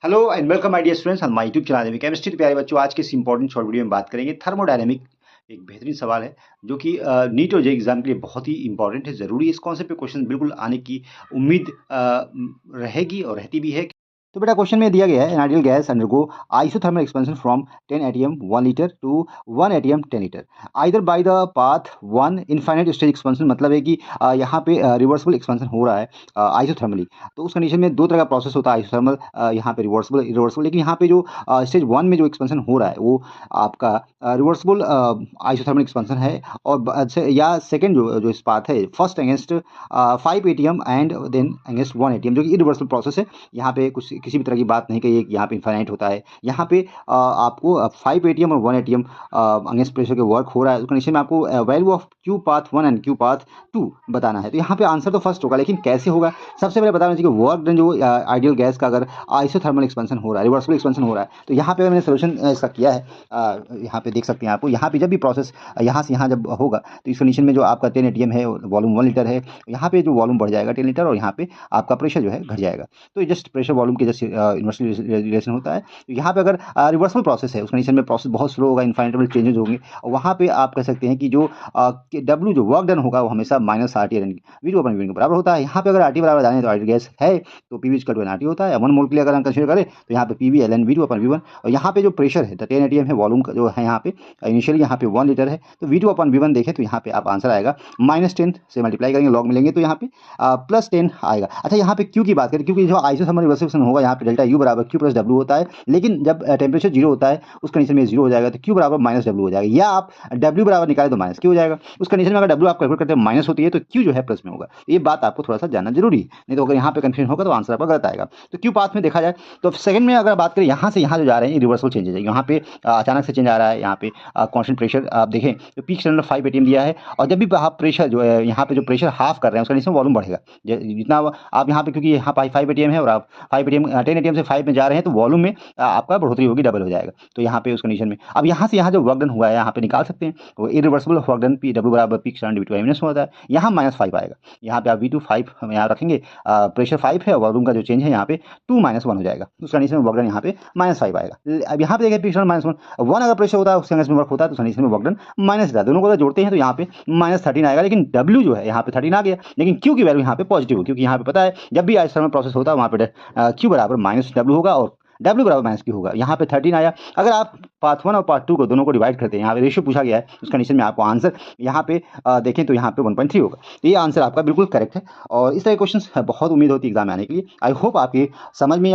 Hello and welcome my dear students on my YouTube channel में chemistry. प्यारे बच्चों, आज के इस इंपॉर्टेंट शॉर्ट वीडियो में बात करेंगे थर्मोडायनेमिक। एक बेहतरीन सवाल है जो कि नीट और जे एग्जाम के लिए बहुत ही इंपॉर्टेंट है, ज़रूरी है। इस कॉन्सेप्ट पे क्वेश्चन बिल्कुल आने की उम्मीद रहेगी और रहती भी है। तो बेटा क्वेश्चन में दिया गया है, an ideal gas undergo isothermal expansion from 10 ATM 1 litre to 1 ATM 10 litre either by the path 1 infinite stage expansion. मतलब है कि यहाँ पे रिवर्सिबल एक्सपेंशन हो रहा है आइसोथर्मली। तो उस कंडीशन में दो तरह का प्रोसेस होता है आइसोथर्मल, यहाँ पे रिवर्सिबल इरिवर्सिबल। लेकिन यहाँ पे जो स्टेज 1 में जो एक्सपेंशन हो रहा है वो आपका रिवर्सिबल आइसोथर्मल एक्सपेंशन है। और या सेकेंड जो इस पाथ है, first against 5 ATM and then against 1 ATM, जो कि इरिवर्सिबल प्रोसेस है। यहाँ पे कुछ किसी भी तरह की बात नहीं कही है कि यहाँ पे इनफाइनाइट होता है। यहाँ पे आपको 5 एटीएम और 1 एटीएम अगेंस्ट प्रेशर के वर्क हो रहा है। उस कंडीशन में आपको value of Q path 1 and Q path 2 बताना है। तो यहाँ पे आंसर तो फर्स्ट होगा, लेकिन कैसे होगा? सबसे पहले बताना चाहिए कि वर्क डन जो आइडियल गैस का अगर आइसोथर्मल एक्सपेंशन हो रहा है, रिवर्सिबल एक्सपेंशन हो रहा है, तो यहाँ पे मैंने सोल्यूशन इसका किया है। यहाँ पे देख सकते हैं आपको, यहाँ पे जब भी प्रोसेस यहाँ से यहाँ जब होगा तो इस कंडीशन में जो आपका 10 एटीएम है, वॉल्यूम 1 लीटर है, यहाँ पे जो वॉल्यूम बढ़ जाएगा 10 लीटर, और यहाँ पे आपका प्रेशर जो है घट जाएगा। तो जस्ट प्रेशर वॉल्यूम के जस्ट इन्वर्सली रिलेशन होता है। तो यहाँ पे अगर रिवर्सल प्रोसेस है, उस कंडीशन में प्रोसेस बहुत स्लो होगा, इनफाइनेटेबल चेंजेस होंगे। और वहाँ पे आप कह सकते हैं कि जो डब्ल्यू जो वर्क डन होगा वो हमेशा minus R T N V two upon V के बराबर होता है। यहाँ पे अगर आर टी बराबर जाने तो आइडियल गैस है तो P V equal to N R T होता है। 1 मोल के लिए अगर हम कंसीडर करें तो यहाँ पे P V L N V two upon V one. और यहाँ पे जो प्रेशर है 10 एटीएम है, वॉल्यूम का जो है यहाँ पे इनिशियली यहाँ पे 1 लीटर है, तो V two upon V one देखें तो यहाँ पे आप आंसर आएगा -10 से मल्टीप्लाई करेंगे, लॉग मिलेंगे तो यहाँ पे +10 आएगा। अच्छा, यहाँ पे क्यू की बात करें, क्योंकि जो आइसोथर्मल रिवर्सिबल होगा यहाँ पे डेल्टा यू बराबर क्यू प्लस डब्ल्यू होता है। लेकिन जब टेम्परेचर जीरो होता है उस कंडीशन में जीरो हो जाएगा, तो क्यू बराबर -डब्ल्यू हो जाएगा। या आप डब्ल्यू बराबर निकाले तो माइनस क्यू हो जाएगा। उस कंडीशन में अगर डब्ल्यू आप कैलकुलेट करते हैं माइनस होती है तो क्यू जो है प्लस में होगा। ये बात आपको थोड़ा सा जानना जरूरी है, नहीं तो अगर यहाँ पे कंफ्यूजन होगा तो आंसर आपका गलत आएगा। तो क्यू पाथ में देखा जाए तो सेकंड में अगर बात करें, यहाँ से यहाँ जो जा रहे हैं रिवर्सल चेंजेस है। यहाँ पे अचानक से चेंज आ रहा है। यहाँ पे कॉन्स्टेंट प्रेशर आप देखें तो पीक स्टैंडर्ड 5 एटीएम दिया है, और जब भी आप प्रेशर जो है यहाँ पे जो प्रेशर हाफ कर रहे हैं उस कंडीशन में वॉल्यूम बढ़ेगा। जितना आप यहाँ पे, क्योंकि यहाँ 5 एटीएम है और आप 5 एटीएम 10 एटीएम से 5 में जा रहे हैं, तो वॉल्यूम में आपका बढ़ोतरी होगी, डबल हो जाएगा। तो यहाँ पे उस कंडीशन में अब यहाँ से यहाँ जो वर्क डन हुआ है यहाँ पे निकाल सकते हैं, वो irreversible work done P W बराबर पीक स्टैंडर्ड वी टू माइनस होता है। यहाँ -5 आएगा। यहाँ पे आप वी टू 5 हम यहाँ रखेंगे, प्रेशर 5 है, वॉल्यूम का जो चेंज है यहाँ पे 2 -1 हो जाएगा। उस कंडीशन में वर्क डन यहाँ पे -5 आएगा। अब यहाँ पे देखिए पीक स्टैंडर्ड -1 अगर प्रेशर होता है उस कंडीशन में वर्क होता है तो कंडीशन में वर्क डन माइनस था। दोनों को अगर जोड़ते हैं तो यहाँ पे -13 आएगा, लेकिन डब्ल्यू जो है यहाँ पे 13 आ गया, लेकिन क्यू की वैल्यू यहाँ पे पॉजिटिव हो, क्योंकि यहाँ पे पता है जब भी आइसोथर्मल प्रोसेस होता है वहाँ पे क्यू बराबर -डब्ल्यू होगा और डब्ल्यू बराबर माइनस क्यू होगा। यहाँ पे 13 आया। अगर आप पार्ट 1 और पार्ट 2 को दोनों को डिवाइड करते हैं, यहाँ पे रेशियो पूछा गया है, उस कंडीशन में आपको आंसर यहाँ पे देखें तो यहाँ पे 1.3 होगा। तो ये आंसर आपका बिल्कुल करेक्ट है। और इस तरह के क्वेश्चन बहुत उम्मीद होती है एग्जाम में आने के लिए। आई होप आपकी समझ में